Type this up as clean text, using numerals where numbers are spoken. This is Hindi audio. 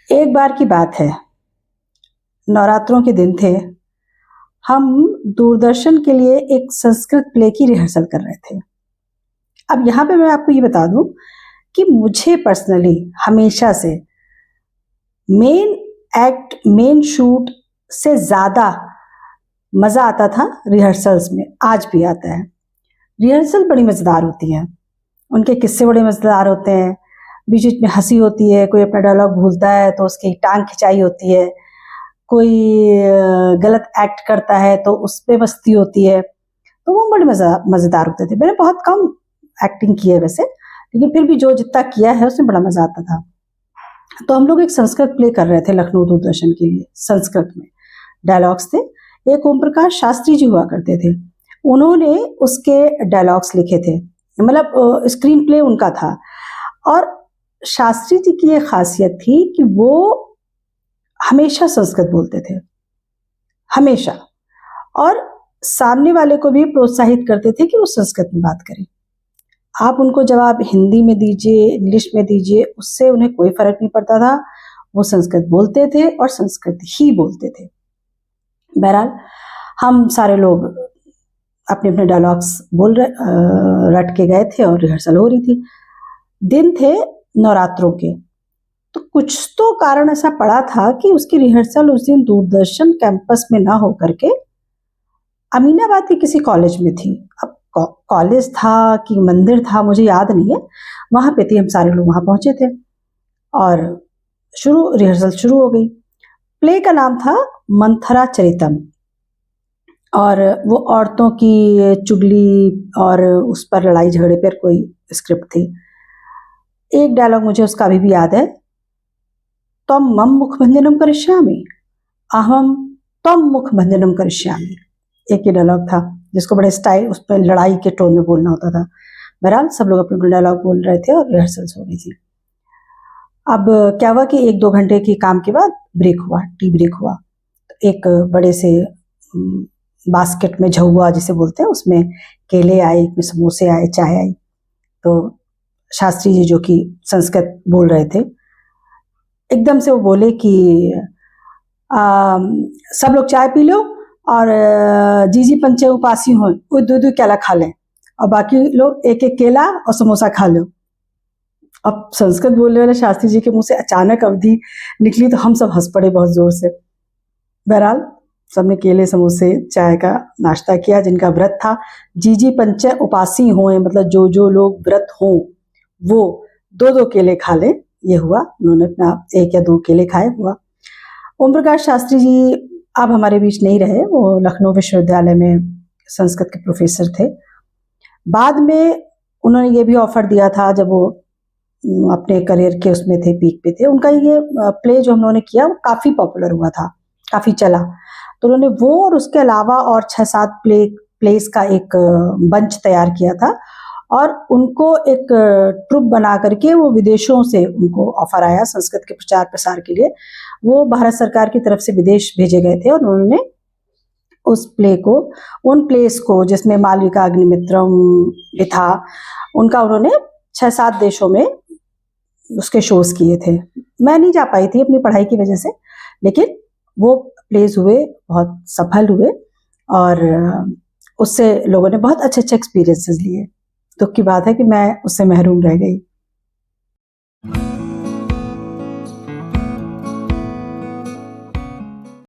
एक बार की बात है, नवरात्रों के दिन थे। हम दूरदर्शन के लिए एक संस्कृत प्ले की रिहर्सल कर रहे थे। अब यहाँ पे मैं आपको ये बता दूं कि मुझे पर्सनली हमेशा से मेन एक्ट, मेन शूट से ज़्यादा मज़ा आता था रिहर्सल्स में, आज भी आता है। रिहर्सल बड़ी मज़ेदार होती है, उनके किस्से बड़े मज़ेदार होते हैं, बीच बीच में हंसी होती है, कोई अपना डायलॉग भूलता है तो उसकी टांग खिंचाई होती है, कोई गलत एक्ट करता है तो उस पे मस्ती होती है। तो वो बड़े मज़ेदार होते थे। मैंने बहुत कम एक्टिंग की है वैसे, लेकिन फिर भी जो जितना किया है उसमें बड़ा मज़ा आता था। तो हम लोग एक संस्कृत प्ले कर रहे थे लखनऊ दूरदर्शन के लिए। संस्कृत में डायलॉग्स थे। एक ओम प्रकाश शास्त्री जी हुआ करते थे, उन्होंने उसके डायलॉग्स लिखे थे, मतलब स्क्रीन प्ले उनका था। और शास्त्री जी की ये खासियत थी कि वो हमेशा संस्कृत बोलते थे, हमेशा, और सामने वाले को भी प्रोत्साहित करते थे कि वो संस्कृत में बात करें। आप उनको जवाब हिंदी में दीजिए, इंग्लिश में दीजिए, उससे उन्हें कोई फर्क नहीं पड़ता था। वो संस्कृत बोलते थे और संस्कृत ही बोलते थे। बहरहाल हम सारे लोग अपने अपने डायलॉग्स बोल रहे, रट के गए थे और रिहर्सल हो रही थी। दिन थे नवरात्रों के, तो कुछ तो कारण ऐसा पड़ा था कि उसकी रिहर्सल उस दिन दूरदर्शन कैंपस में ना हो करके अमीनाबाद के किसी कॉलेज में थी। अब कॉलेज था कि मंदिर था मुझे याद नहीं है, वहाँ पे थी। हम सारे लोग वहाँ पहुँचे थे और रिहर्सल शुरू हो गई। प्ले का नाम था मंथरा चरितम, और वो औरतों की चुगली और उस पर लड़ाई झगड़े पर कोई स्क्रिप्ट थी। एक डायलॉग मुझे उसका अभी भी याद है, त्वं मम मुखभंजनम करिष्यामि, अहम त्वं मुखभंजनम करिष्यामि। एक ही डायलॉग था जिसको बड़े स्टाइल, उस पर लड़ाई के टोन में बोलना होता था। बहरहाल सब लोग अपने अपने डायलॉग बोल रहे थे और रिहर्सल्स हो रही थी। अब क्या हुआ कि 1-2 घंटे के काम के बाद ब्रेक हुआ, टी ब्रेक हुआ। एक बड़े से बास्केट में झउआ जिसे बोलते हैं, उसमें केले आए, उसमें समोसे आए, चाय आई। तो शास्त्री जी जो कि संस्कृत बोल रहे थे, एकदम से वो बोले कि सब लोग चाय पी लो और जीजी पंचे उपासी हो, वो 2-2 केला खा लें और बाकी लोग 1-1 केला और समोसा खा लो। अब संस्कृत बोलने वाले शास्त्री जी के मुंह से अचानक अवधि निकली तो हम सब हंस पड़े बहुत जोर से। बहरहाल सबने केले, समोसे, चाय का नाश्ता किया। जिनका व्रत था, जीजी पंचे उपासी हों, मतलब जो जो लोग व्रत हों वो 2-2 केले खा लें, ये हुआ। उन्होंने अपना 1 या 2 केले खाए, हुआ। ओम प्रकाश शास्त्री जी अब हमारे बीच नहीं रहे, वो लखनऊ विश्वविद्यालय में संस्कृत के प्रोफेसर थे। बाद में उन्होंने ये भी ऑफर दिया था, जब वो अपने करियर के उसमें थे, पीक पे थे, उनका ये प्ले जो उन्होंने किया वो काफ़ी पॉपुलर हुआ था, काफ़ी चला। तो उन्होंने वो और उसके अलावा और 6-7 प्लेस का एक बंच तैयार किया था, और उनको एक ट्रुप बना करके वो विदेशों से उनको ऑफर आया संस्कृत के प्रचार प्रसार के लिए। वो भारत सरकार की तरफ से विदेश भेजे गए थे और उन्होंने उस प्ले को, उन प्लेस को जिसमें मालविका अग्निमित्रम भी था, उनका उन्होंने 6-7 देशों में उसके शोज किए थे। मैं नहीं जा पाई थी अपनी पढ़ाई की वजह से, लेकिन वो प्लेस हुए, बहुत सफल हुए और उससे लोगों ने बहुत अच्छे अच्छे एक्सपीरियंसेस लिए। दुख की बात है कि मैं उससे महरूम रह गई।